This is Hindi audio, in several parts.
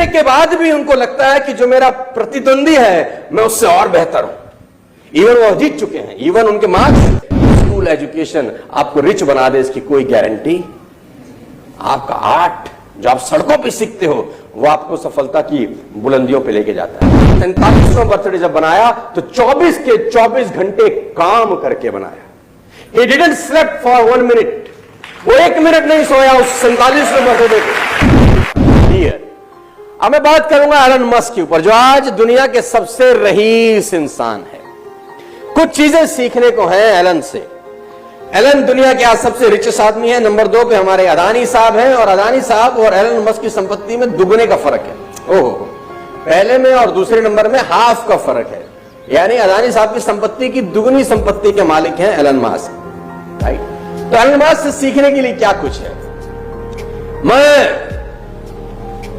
जीतने के बाद भी उनको लगता है कि जो मेरा प्रतिद्वंदी है मैं उससे और बेहतर हूं। इवन वो जीत चुके हैं, इवन उनके मार्क्स, स्कूल एजुकेशन आपको रिच बना दे इसकी कोई गारंटी। आपका आर्ट जो आप सड़कों पे सीखते हो वो आपको सफलता की बुलंदियों पे लेके जाता है। 47वां बर्थडे जब बनाया तो 24 के 24 घंटे काम करके बनाया। He didn't slept for 1 minute, वो 1 मिनट नहीं सोया उस 47वें बर्थडे पे। अब मैं बात करूंगा एलन मस्क के ऊपर, जो आज दुनिया के सबसे रईस इंसान है। कुछ चीजें सीखने को हैं एलन से। एलन दुनिया के आज सबसे रिचेस्ट आदमी है। नंबर 2 पे हमारे अदानी साहब हैं, और अदानी साहब और एलन मस्क की संपत्ति में दुगने का फर्क है। ओहो, पहले में और दूसरे नंबर में हाफ का फर्क है, यानी अदानी साहब की संपत्ति की दुगनी संपत्ति के मालिक हैं एलन मस्क, राइट। तो एलन मस्क से सीखने के लिए क्या कुछ है। मैं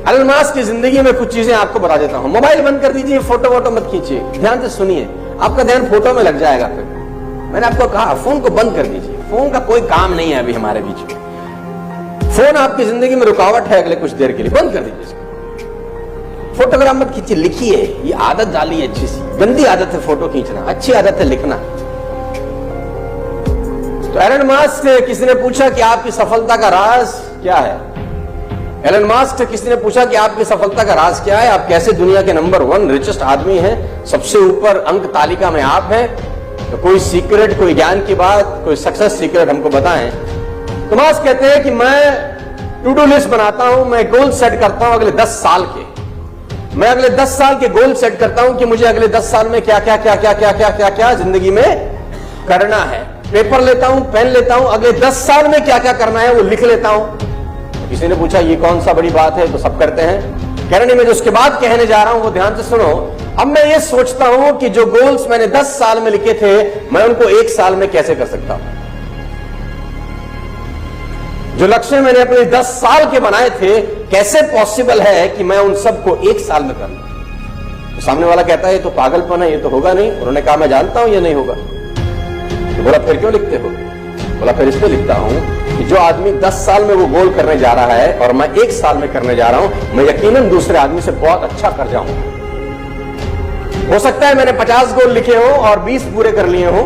एलन मस्क की जिंदगी में कुछ चीजें आपको बता देता हूं। मोबाइल बंद कर दीजिए, फोटो वोटो मत खींचिए, ध्यान से सुनिए, आपका ध्यान फोटो में लग जाएगा। फिर मैंने आपको कहा फोन को बंद कर दीजिए, फोन का कोई काम नहीं है अभी हमारे बीच में। फोन आपकी जिंदगी में रुकावट है अगले कुछ देर के लिए, बंद कर दीजिए इसको। फोटोग्राफ मत खींचिए, लिखिए। ये आदत डालिए अच्छी सी, गंदी आदत है फोटो खींचना, अच्छी आदत है लिखना। तो एलन मस्क से किसी ने पूछा कि आपकी सफलता का राज क्या है। एलन मस्क से किसी ने पूछा कि आपकी सफलता का राज क्या है, आप कैसे दुनिया के नंबर 1 रिचेस्ट आदमी हैं, सबसे ऊपर अंक तालिका में आप हैं। तो कोई सीक्रेट, कोई ज्ञान की बात, कोई सक्सेस सीक्रेट हमको बताएं। तो मस्क कहते हैं कि मैं टू डू लिस्ट बनाता हूं, मैं गोल सेट करता हूं अगले 10 साल के। मैं अगले 10 साल के गोल सेट करता हूं कि मुझे अगले 10 साल में क्या क्या क्या क्या क्या क्या क्या क्या जिंदगी में करना है। पेपर लेता हूं, पेन लेता हूं, अगले 10 साल में क्या क्या करना है वो लिख लेता हूं। तो किसी ने पूछा ये कौन सा बड़ी बात है, तो सब करते हैं। कहने में जो उसके बाद कहने जा रहा हूं वो ध्यान से सुनो। अब मैं ये सोचता हूं कि जो गोल्स मैंने 10 साल में लिखे थे मैं उनको 1 साल में कैसे कर सकता हूं। जो लक्ष्य मैंने अपने 10 साल के बनाए थे, कैसे पॉसिबल है कि मैं उन सबको 1 साल में कर लूं। तो सामने वाला कहता है ये तो पागलपन है, ये तो होगा नहीं। उन्होंने कहा मैं जानता हूं ये नहीं होगा। तो बोला फिर क्यों लिखते हो। बोला फिर इसलिए लिखता हूं कि जो आदमी 10 साल में वो गोल करने जा रहा है और मैं 1 साल में करने जा रहा हूं, मैं यकीनन दूसरे आदमी से बहुत अच्छा कर जाऊंगा। हो सकता है मैंने 50 गोल लिखे हो और 20 पूरे कर लिए हो,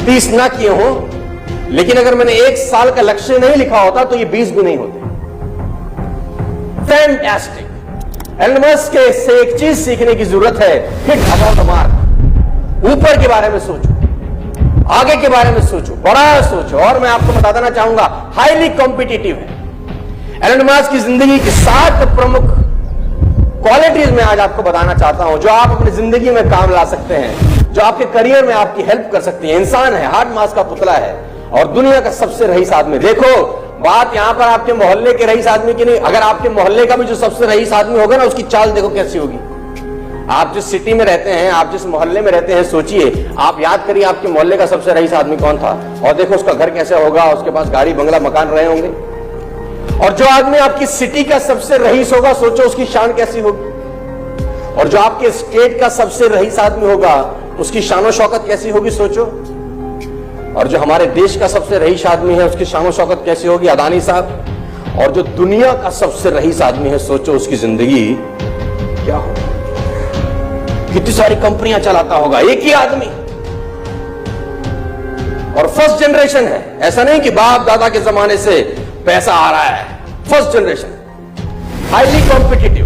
30 ना किए हो, लेकिन अगर मैंने 1 साल का लक्ष्य नहीं लिखा होता तो ये 20 भी नहीं होते। फैंटास्टिक। एलन मस्क से एक चीज सीखने की जरूरत है, हिट अबाउट द मार्क। ऊपर के बारे में सोचो, आगे के बारे में सोचो, बड़ा सोचो। और मैं आपको बता देना चाहूंगा हाईली कॉम्पिटिटिव है। एलन मस्क की जिंदगी की 7 प्रमुख क्वालिटीज में आज आपको बताना चाहता हूं जो आप अपनी जिंदगी में काम ला सकते हैं, जो आपके करियर में आपकी हेल्प कर सकती है। इंसान है, हार्ड मास का पुतला है और दुनिया का सबसे रईस आदमी। देखो बात यहां पर आपके मोहल्ले के रईस आदमी की नहीं, अगर आपके मोहल्ले का भी जो सबसे रईस आदमी होगा ना, उसकी चाल देखो कैसी होगी। आप जिस सिटी में रहते हैं, आप जिस मोहल्ले में रहते हैं, सोचिए, आप याद करिए आपके मोहल्ले का सबसे रईस आदमी कौन था, और देखो उसका घर कैसे होगा, उसके पास गाड़ी बंगला मकान रहे होंगे। और जो आदमी आपकी सिटी का सबसे रईस होगा, सोचो उसकी शान कैसी होगी। और जो आपके स्टेट का सबसे रईस आदमी होगा, उसकी शान शौकत कैसी होगी, सोचो। और जो हमारे देश का सबसे रईस आदमी है, उसकी शान शौकत कैसी होगी, अदानी साहब। और जो दुनिया का सबसे रईस आदमी है, सोचो उसकी जिंदगी क्या होगी, कितनी सारी कंपनियां चलाता होगा एक ही आदमी। और फर्स्ट जनरेशन है, ऐसा नहीं कि बाप दादा के जमाने से पैसा आ रहा है। First generation, highly competitive.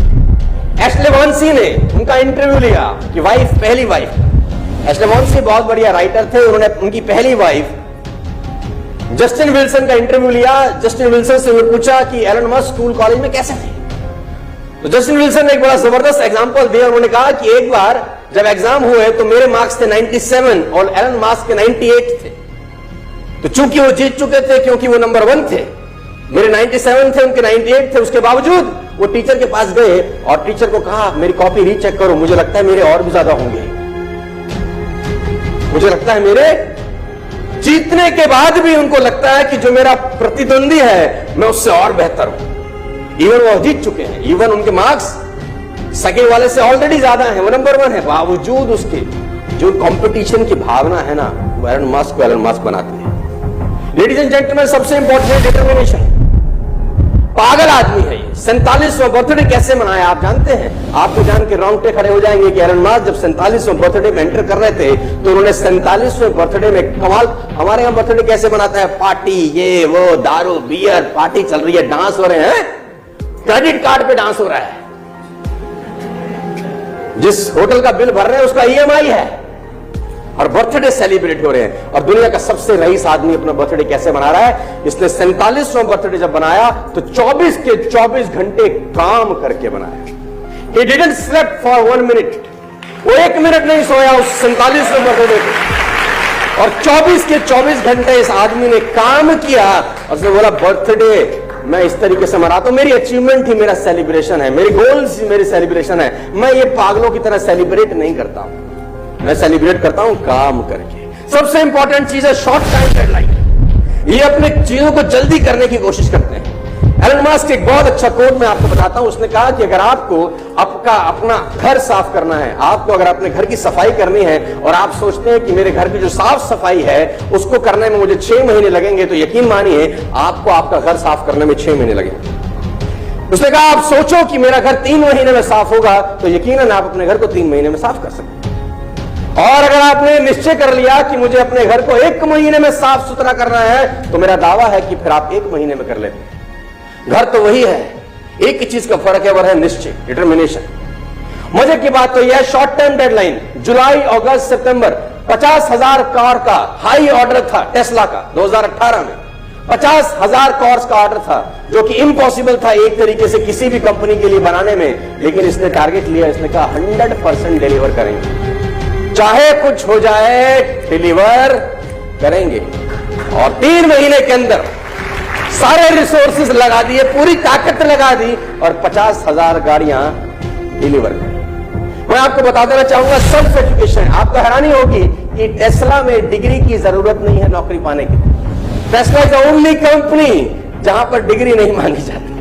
Ashlee Vance ने उनका इंटरव्यू लिया कि वाइफ, पहली वाइफ। एशले वॉन्सी बहुत बढ़िया राइटर थे, उन्होंने उनकी पहली वाइफ जस्टिन विल्सन का इंटरव्यू लिया। जस्टिन विल्सन से पूछा कि एलन मस्क स्कूल कॉलेज में कैसे थे। तो जस्टिन विल्सन ने एक बड़ा जबरदस्त एग्जांपल दिया। उन्होंने कहा कि एक बार जब एग्जाम हुए तो मेरे मार्क्स थे 97 और एलन मस्क के 98 थे। तो चूंकि वो जीत चुके थे, क्योंकि वो नंबर 1 थे, मेरे 97 थे, उनके 98 थे, उसके बावजूद वो टीचर के पास गए और टीचर को कहा मेरी कॉपी रीचेक करो, मुझे लगता है मेरे और भी ज्यादा होंगे, मुझे लगता है मेरे। जीतने के बाद भी उनको लगता है कि जो मेरा प्रतिद्वंदी है मैं उससे और बेहतर हूं। इवन वो जीत चुके हैं, इवन उनके मार्क्स सगे वाले से ऑलरेडी ज्यादा हैं, वो नंबर 1 है, बावजूद उसके जो कंपटीशन की भावना है ना, वो एलन मस्क को एलन मस्क बनाती है। लेडीज एंड जेंटलमैन, सबसे इंपॉर्टेंट है डिटर्मिनेशन। पागल आदमी है ये। 47वां बर्थडे कैसे मनाया आप जानते हैं? आपको जान के रोंगटे खड़े हो जाएंगे कि एलन मास्क जब 47वां बर्थडे में एंटर कर रहे थे तो उन्होंने 47वें बर्थडे में कमाल। हमारे यहां बर्थडे कैसे मनाता है? पार्टी, ये वो, दारू बियर, पार्टी चल रही है, डांस हो रहे हैं, क्रेडिट कार्ड पे डांस हो रहा है, जिस होटल का बिल भर रहे हैं उसका ईएमआई है, और बर्थडे सेलिब्रेट हो रहे हैं। और दुनिया का सबसे रईस आदमी अपना बर्थडे कैसे मना रहा है? इसने 47वां बर्थडे जब बनाया तो 24 के 24 घंटे काम करके बनाया। He didn't sleep for 1 minute. वो 1 मिनट नहीं सोया उस 47वें बर्थडे पे, और 24 के 24 घंटे इस आदमी ने काम किया। और उसने बोला बर्थडे मैं इस तरीके से मनाता हूं, मेरी अचीवमेंट ही मेरा सेलिब्रेशन है, मेरी गोल्स ही मेरी सेलिब्रेशन है। मैं ये पागलों की तरह सेलिब्रेट नहीं करता हूं, मैं सेलिब्रेट करता हूं काम करके। सबसे इंपॉर्टेंट चीज है शॉर्ट टाइम डेडलाइन। ये अपने चीजों को जल्दी करने की कोशिश करते हैं। एलन मास्क एक बहुत अच्छा कोट मैं आपको बताता हूं। उसने कहा कि अगर आपको अपना घर साफ करना है, आपको अगर अपने घर की सफाई करनी है और आप सोचते हैं कि मेरे घर की जो साफ सफाई है उसको करने में मुझे 6 महीने लगेंगे, तो यकीन मानिए आपको आपका घर साफ करने में 6 महीने लगेंगे। उसने कहा आप सोचो कि मेरा घर 3 महीने में साफ होगा, तो यकीनन आप अपने घर को 3 महीने में साफ कर सकते हैं। और अगर आपने निश्चय कर लिया कि मुझे अपने घर को 1 महीने में साफ सुथरा करना है, तो मेरा दावा है कि फिर आप 1 महीने में कर लेते हैं। घर तो वही है, एक ही चीज का फर्क है, वह है निश्चय, डिटर्मिनेशन। मजे की बात तो यह है शॉर्ट टर्म डेडलाइन जुलाई, अगस्त, सितंबर 50,000 कार का हाई ऑर्डर था टेस्ला का 2018 में। 50,000 कार्स का ऑर्डर था जो कि इम्पॉसिबल था एक तरीके से किसी भी कंपनी के लिए बनाने में, लेकिन इसने टारगेट लिया, इसने कहा 100% डिलीवर करेंगे, चाहे कुछ हो जाए डिलीवर करेंगे। और 3 महीने के अंदर सारे रिसोर्सेज लगा दिए, पूरी ताकत लगा दी और 50,000 गाड़ियां डिलीवर कर। मैं आपको बता देना चाहूंगा सेल्फ एजुकेशन। आपको हैरानी होगी कि टेस्ला में डिग्री की जरूरत नहीं है नौकरी पाने की। Tesla is the only company जहां पर डिग्री नहीं मांगी जाती।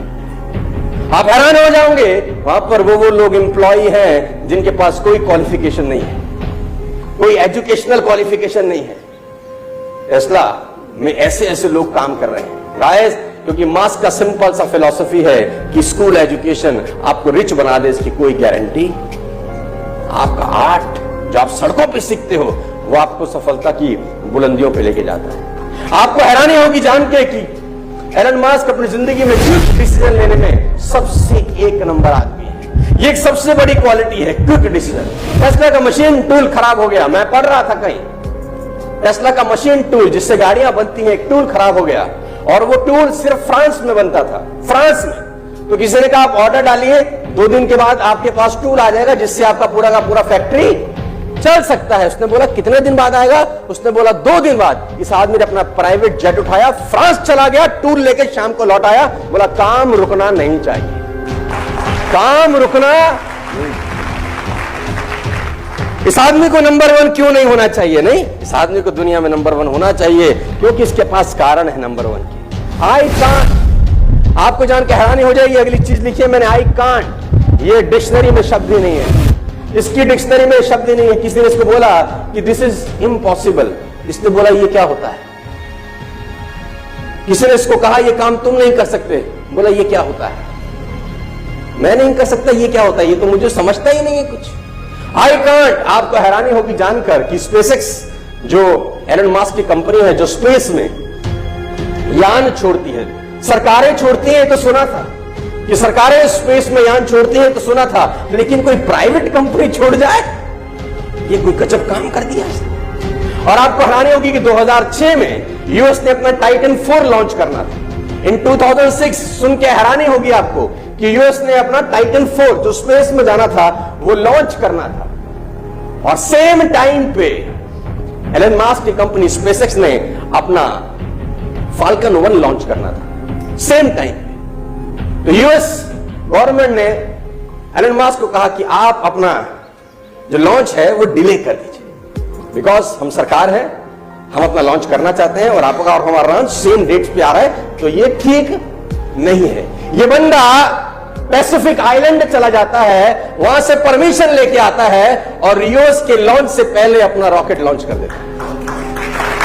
आप हैरान हो जाओगे, वहां पर वो लोग एम्प्लॉय हैं जिनके पास कोई क्वालिफिकेशन नहीं है, कोई एजुकेशनल क्वालिफिकेशन नहीं है। टेस्ला में ऐसे ऐसे लोग काम कर रहे हैं गाइस, क्योंकि मास्क का सिंपल सा फिलॉसफी है कि स्कूल एजुकेशन आपको रिच बना दे, इसकी कोई गारंटी। आपका आर्ट जो आप सड़कों पे सीखते हो वो आपको सफलता की बुलंदियों पे लेके जाता है। आपको हैरानी होगी जान के कि एलन मास्क अपनी जिंदगी में क्विक डिसीजन लेने में सबसे 1 नंबर आदमी है। ये एक सबसे बड़ी क्वालिटी है, क्विक डिसीजन। टेस्ला का मशीन टूल खराब हो गया, मैं पढ़ रहा था कहीं, टेस्ला का मशीन टूल जिससे गाड़ियां बनती हैं, एक टूल खराब हो गया, और वो टूल सिर्फ फ्रांस में बनता था, फ्रांस में। तो किसी ने कहा आप ऑर्डर डालिए, 2 दिन के बाद आपके पास टूल आ जाएगा जिससे आपका पूरा का पूरा फैक्ट्री चल सकता है। उसने बोला कितने दिन बाद आएगा? उसने बोला 2 दिन बाद। इस आदमी ने अपना प्राइवेट जेट उठाया, फ्रांस चला गया, टूल लेकर शाम को लौट आया, बोला काम रुकना नहीं चाहिए, काम रुकना। इस आदमी को नंबर 1 क्यों नहीं होना चाहिए? नहीं, इस आदमी को दुनिया में नंबर 1 होना चाहिए क्योंकि इसके पास कारण है नंबर 1 की। I can't. आपको जान के हैरानी हो जाएगी, अगली चीज लिखिए मैंने, आई कांट। ये डिक्शनरी में शब्द ही नहीं है, इसकी डिक्शनरी में शब्द ही नहीं है। किसी ने इसको बोला कि दिस इज इम्पॉसिबल, इसने बोला ये क्या होता है। किसी ने इसको कहा ये काम तुम नहीं कर सकते, बोला ये क्या होता है, मैं नहीं कर सकता, ये क्या होता है, ये तो मुझे समझता ही नहीं है कुछ। I can't. आपको हैरानी होगी जानकर कि स्पेसएक्स जो एलन मास्क की कंपनी है जो स्पेस में यान छोड़ती है, सरकारें छोड़ती हैं तो सुना था कि सरकारें स्पेस में यान छोड़ती हैं तो सुना था, लेकिन कोई प्राइवेट कंपनी छोड़ जाए, ये कोई गजब काम कर दिया इसने। और आपको हैरानी होगी कि 2006 में यूएस ने अपना टाइटन 4 लॉन्च करना था। इन 2006 सुन के हैरानी होगी आपको कि यूएस ने अपना टाइटन 4 जो स्पेस में जाना था वो लॉन्च करना था, और सेम टाइम पे एलन मास्क की कंपनी स्पेसएक्स ने अपना फाल्कन 1 लॉन्च करना था, सेम टाइम। तो यूएस गवर्नमेंट ने एलन मास्क को कहा कि आप अपना जो लॉन्च है वो डिले कर दीजिए, बिकॉज हम सरकार है, हम अपना लॉन्च करना चाहते हैं और आपका और हमारा लॉन्च सेम डेट्स पे आ रहा है, तो ये ठीक नहीं है। ये बंदा पैसिफिक आइलैंड चला जाता है, वहां से परमिशन लेके आता है और यूएस के लॉन्च से पहले अपना रॉकेट लॉन्च कर देता है।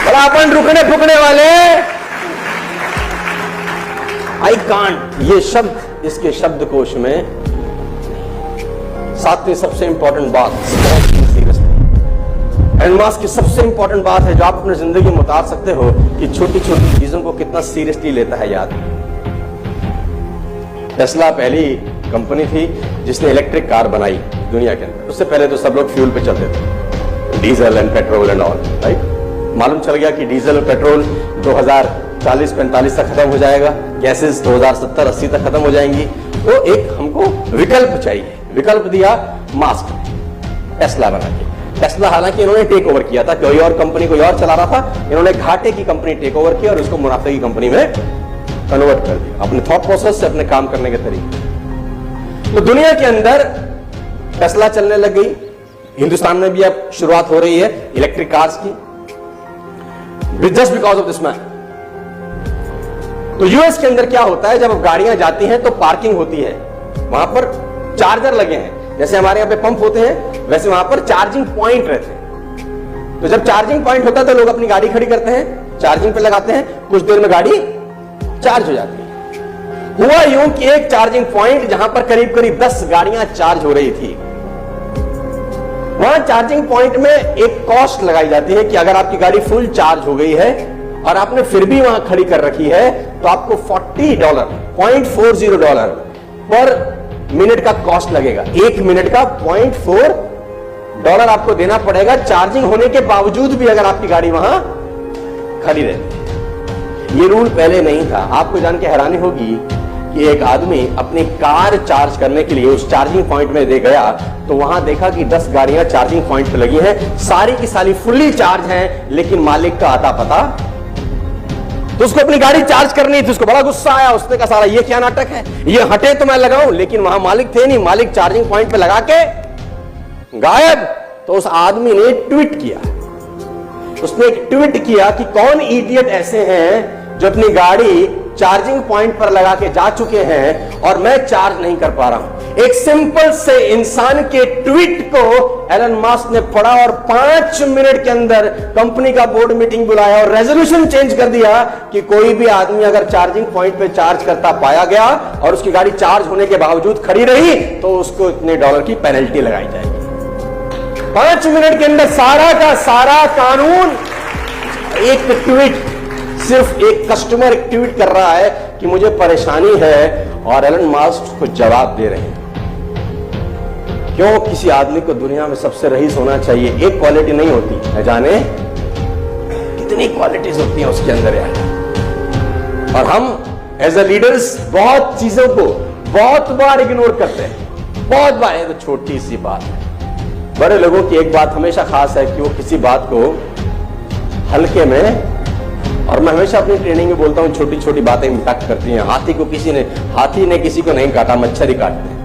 बोला अपन रुकने फुकने वाले, आई कांट, ये शब्द इसके शब्दकोश में। सातवीं सबसे इंपॉर्टेंट बात, एलन मस्क की सबसे इंपॉर्टेंट बात है जो आप अपनी जिंदगी में उतार सकते हो कि छोटी छोटी चीजों को कितना सीरियसली लेता है याद। टेस्ला पहली कंपनी थी जिसने इलेक्ट्रिक कार बनाई दुनिया के अंदर। उससे पहले तो सब लोग फ्यूल पे चलते थे, diesel and petrol and all, right. मालूम चल गया कि डीजल और पेट्रोल 2040-45 तक खत्म हो जाएगा, गैसेस 2070-80 तक खत्म हो जाएंगी। तो एक हमको विकल्प चाहिए, विकल्प दिया मास्क ने, टेस्ला बना के। टेस्ला हालांकि इन्होंने टेक ओवर किया था, कोई और कंपनी कोई और चला रहा था, इन्होंने घाटे की कंपनी टेक ओवर की और उसको मुनाफे की कंपनी में कन्वर्ट कर दिया, अपने थॉट प्रोसेस से, अपने काम करने के तरीके। तो दुनिया के अंदर टेस्ला चलने लग गई, हिंदुस्तान में भी अब शुरुआत हो रही है इलेक्ट्रिक कार्स की, just because of this man. तो यूएस के अंदर क्या होता है, जब गाड़ियां जाती हैं तो पार्किंग होती है, वहां पर चार्जर लगे हैं, जैसे हमारे यहां पे पंप होते हैं वैसे वहां पर चार्जिंग पॉइंट रहते हैं। तो जब चार्जिंग पॉइंट होता है तो लोग अपनी गाड़ी खड़ी करते हैं, चार्जिंग पे लगाते हैं, कुछ देर में गाड़ी चार्ज हो जाती है। हुआ यूं कि एक चार्जिंग पॉइंट जहां पर करीब करीब 10 गाड़ियां चार्ज हो रही थी, वहां चार्जिंग पॉइंट में एक कॉस्ट लगाई जाती है कि अगर आपकी गाड़ी फुल चार्ज हो गई है और आपने फिर भी वहां खड़ी कर रखी है तो आपको $40 पर मिनट का कॉस्ट लगेगा। 1 मिनट का $0.4 आपको देना पड़ेगा, चार्जिंग होने के बावजूद भी अगर आपकी गाड़ी वहां खड़ी रहती। ये रूल पहले नहीं था। आपको जान के हैरानी होगी कि एक आदमी अपनी कार चार्ज करने के लिए उस चार्जिंग पॉइंट में दे गया तो वहां देखा कि 10 गाड़ियां चार्जिंग पॉइंट पे लगी हैं, सारी की सारी फुल्ली चार्ज हैं, लेकिन मालिक का आता पता। तो उसको अपनी गाड़ी चार्ज करनी थी, उसको बड़ा गुस्सा आया, उसने कहा सारा ये क्या नाटक है, ये हटे तो मैं लगाऊं, लेकिन वहां मालिक थे नहीं, मालिक चार्जिंग पॉइंट पे लगा के गायब। तो उस आदमी ने ट्वीट किया, उसने एक ट्वीट किया कि कौन इडियट ऐसे हैं जो अपनी गाड़ी चार्जिंग पॉइंट पर लगा के जा चुके हैं और मैं चार्ज नहीं कर पा रहा हूं। एक सिंपल से इंसान के ट्वीट को एलन मस्क ने पढ़ा और 5 मिनट के अंदर कंपनी का बोर्ड मीटिंग बुलाया और रेजोल्यूशन चेंज कर दिया कि कोई भी आदमी अगर चार्जिंग पॉइंट पे चार्ज करता पाया गया और उसकी गाड़ी चार्ज होने के बावजूद खड़ी रही तो उसको इतने डॉलर की पेनल्टी लगाई जाएगी। 5 मिनट के अंदर सारा का सारा कानून एक ट्वीट, सिर्फ एक कस्टमर एक ट्वीट कर रहा है कि मुझे परेशानी है और एलन मस्क को जवाब दे रहे हैं। क्यों किसी आदमी को दुनिया में सबसे रईस होना चाहिए? एक क्वालिटी नहीं होती, न जाने कितनी क्वालिटीज होती हैं उसके अंदर यार। और हम एज अ लीडर्स बहुत चीजों को बहुत बार इग्नोर करते हैं, बहुत बार। ये तो छोटी सी बात है। बड़े लोगों की एक बात हमेशा खास है कि वो किसी बात को हल्के में, और मैं हमेशा अपनी ट्रेनिंग में बोलता हूं छोटी छोटी बातें इंपैक्ट करती हैं। हाथी ने किसी को नहीं काटा, मच्छर ही काटते हैं।